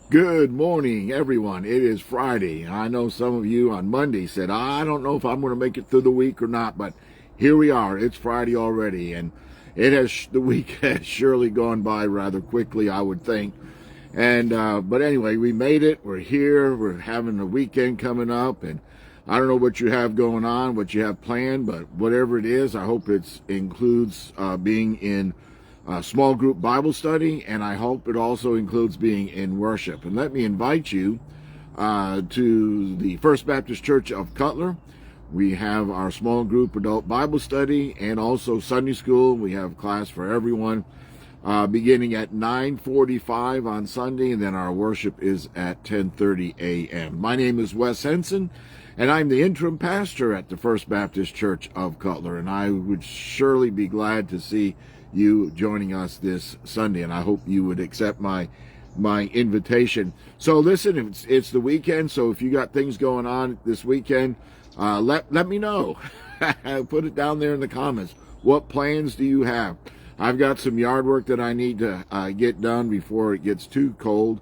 Good morning, everyone. It is Friday. I know some of you on Monday said, I don't know if I'm going to make it through the week or not, but here we are. It's Friday already, and the week has surely gone by rather quickly, I would think. But anyway, we made it. We're here. We're having a weekend coming up, and I don't know what you have going on, what you have planned, but whatever it is, I hope it includes being in small group Bible study, and I hope it also includes being in worship. And let me invite you to the First Baptist Church of Cutler. We have our small group adult Bible study and also Sunday school. We have class for everyone beginning at 9:45 on Sunday, and then our worship is at 10:30 a.m. My name is Wes Henson, and I'm the interim pastor at the First Baptist Church of Cutler, and I would surely be glad to see you joining us this Sunday, and I hope you would accept my invitation. So listen, it's the weekend, so if you got things going on this weekend, let me know. Put it down there in the comments. What plans do you have? I've got some yard work that I need to get done before it gets too cold,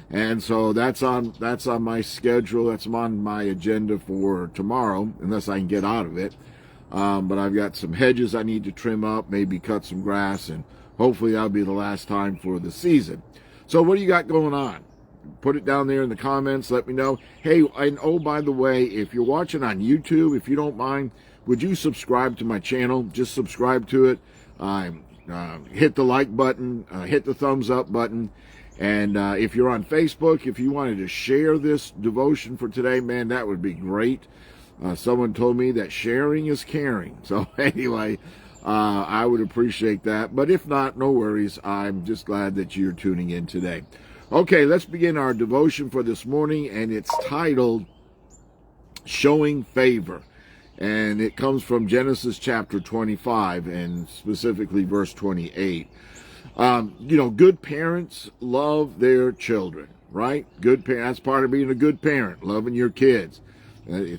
and so that's on my schedule. That's on my agenda for tomorrow, unless I can get out of it. But I've got some hedges I need to trim up, maybe cut some grass, and hopefully that'll be the last time for the season. So what do you got going on? Put it down there in the comments. Let me know. Hey, and oh, by the way, if you're watching on YouTube, if you don't mind, would you subscribe to my channel? Just subscribe to it. Hit the like button, hit the thumbs up button. And if you're on Facebook, if you wanted to share this devotion for today, man, that would be great. Someone told me that sharing is caring. So anyway, I would appreciate that. But if not, no worries. I'm just glad that you're tuning in today. Okay, let's begin our devotion for this morning, and it's titled Showing Favor. And it comes from Genesis chapter 25, and specifically verse 28. Good parents love their children, right? Good parents, that's part of being a good parent, loving your kids.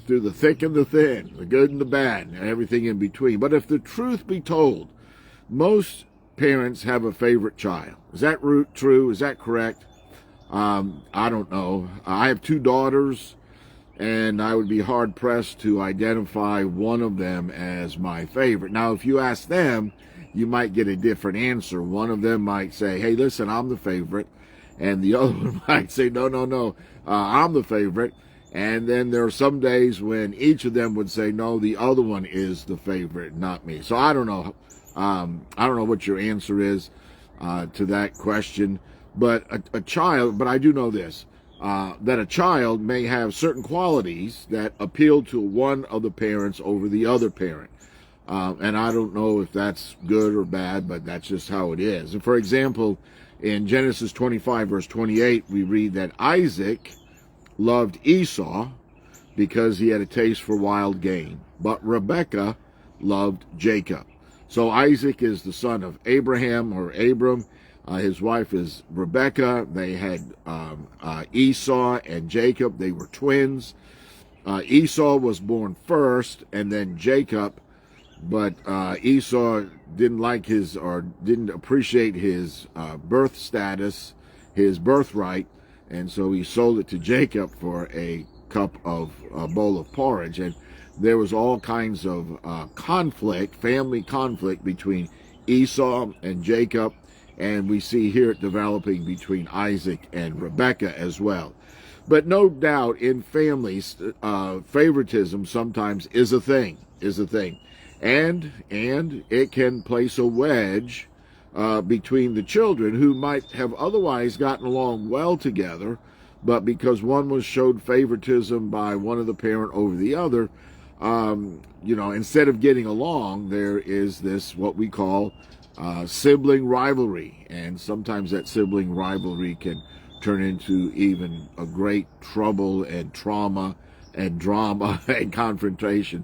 Through the thick and the thin, the good and the bad, and everything in between. But if the truth be told, most parents have a favorite child. Is that true? Is that correct? I don't know. I have two daughters, and I would be hard-pressed to identify one of them as my favorite. Now, if you ask them, you might get a different answer. One of them might say, hey, listen, I'm the favorite. And the other one might say, no, I'm the favorite. And then there are some days when each of them would say, no, the other one is the favorite, not me. So I don't know. I don't know what your answer is to that question. But a child, but I do know this, that a child may have certain qualities that appeal to one of the parents over the other parent. And I don't know if that's good or bad, but that's just how it is. And for example, in Genesis 25, verse 28, we read that Isaac loved Esau because he had a taste for wild game, but Rebekah loved Jacob. So Isaac is the son of Abraham or Abram. His wife is Rebekah. They had Esau and Jacob. They were twins. Esau was born first, and then Jacob. But Esau didn't didn't appreciate his birth status, his birthright. And so he sold it to Jacob for a bowl of porridge. And there was all kinds of family conflict between Esau and Jacob. And we see here it developing between Isaac and Rebekah as well. But no doubt in families, favoritism sometimes is a thing. And it can place a wedge between the children who might have otherwise gotten along well together, but because one was showed favoritism by one of the parent over the other, instead of getting along, there is this what we call sibling rivalry, and sometimes that sibling rivalry can turn into even a great trouble and trauma and drama and confrontation.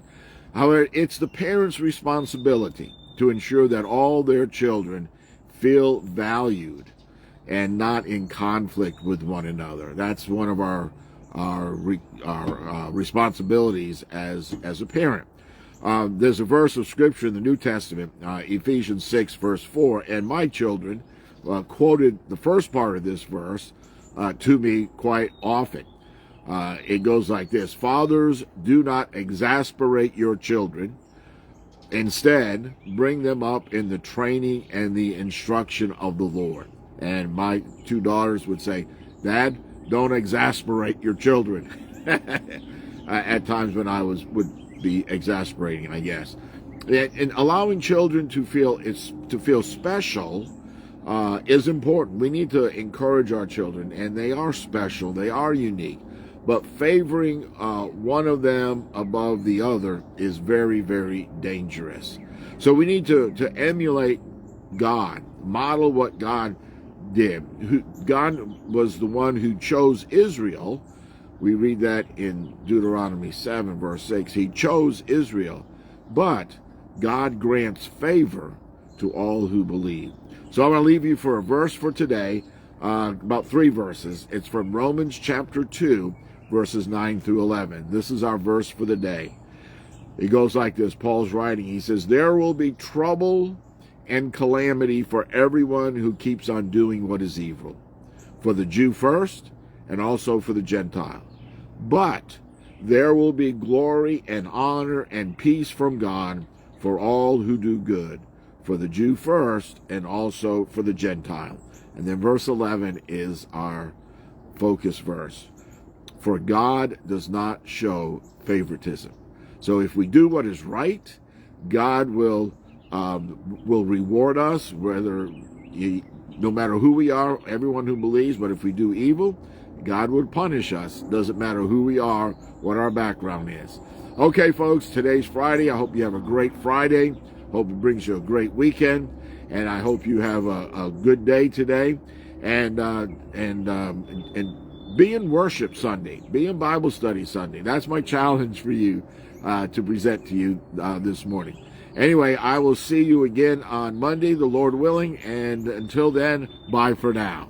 However, it's the parents' responsibility to ensure that all their children feel valued and not in conflict with one another. That's one of our responsibilities as a parent. There's a verse of scripture in the New Testament, Ephesians 6, verse 4, and my children quoted the first part of this verse to me quite often. It goes like this: Fathers, do not exasperate your children. Instead, bring them up in the training and the instruction of the Lord. And my two daughters would say, Dad, don't exasperate your children. At times when I would be exasperating, I guess. And allowing children to feel special is important. We need to encourage our children, and they are special, they are unique. But favoring one of them above the other is very, very dangerous. So we need to emulate God, model what God did. God was the one who chose Israel. We read that in Deuteronomy 7, verse 6. He chose Israel, but God grants favor to all who believe. So I'm going to leave you for a verse for today, about 3 verses. It's from Romans chapter 2, verses 9 through 11. This is our verse for the day. It goes like this. Paul's writing. He says, there will be trouble and calamity for everyone who keeps on doing what is evil, for the Jew first, and also for the Gentile. But there will be glory and honor and peace from God for all who do good, for the Jew first, and also for the Gentile. And then verse 11 is our focus verse. For God does not show favoritism. So if we do what is right, God will reward us, no matter who we are, everyone who believes. But if we do evil, God would punish us. Doesn't matter who we are, what our background is. Okay, folks, today's Friday. I hope you have a great Friday. Hope it brings you a great weekend, and I hope you have a good day today. And be in worship Sunday. Be in Bible study Sunday. That's my challenge for you to present to you this morning. Anyway, I will see you again on Monday, the Lord willing. And until then, bye for now.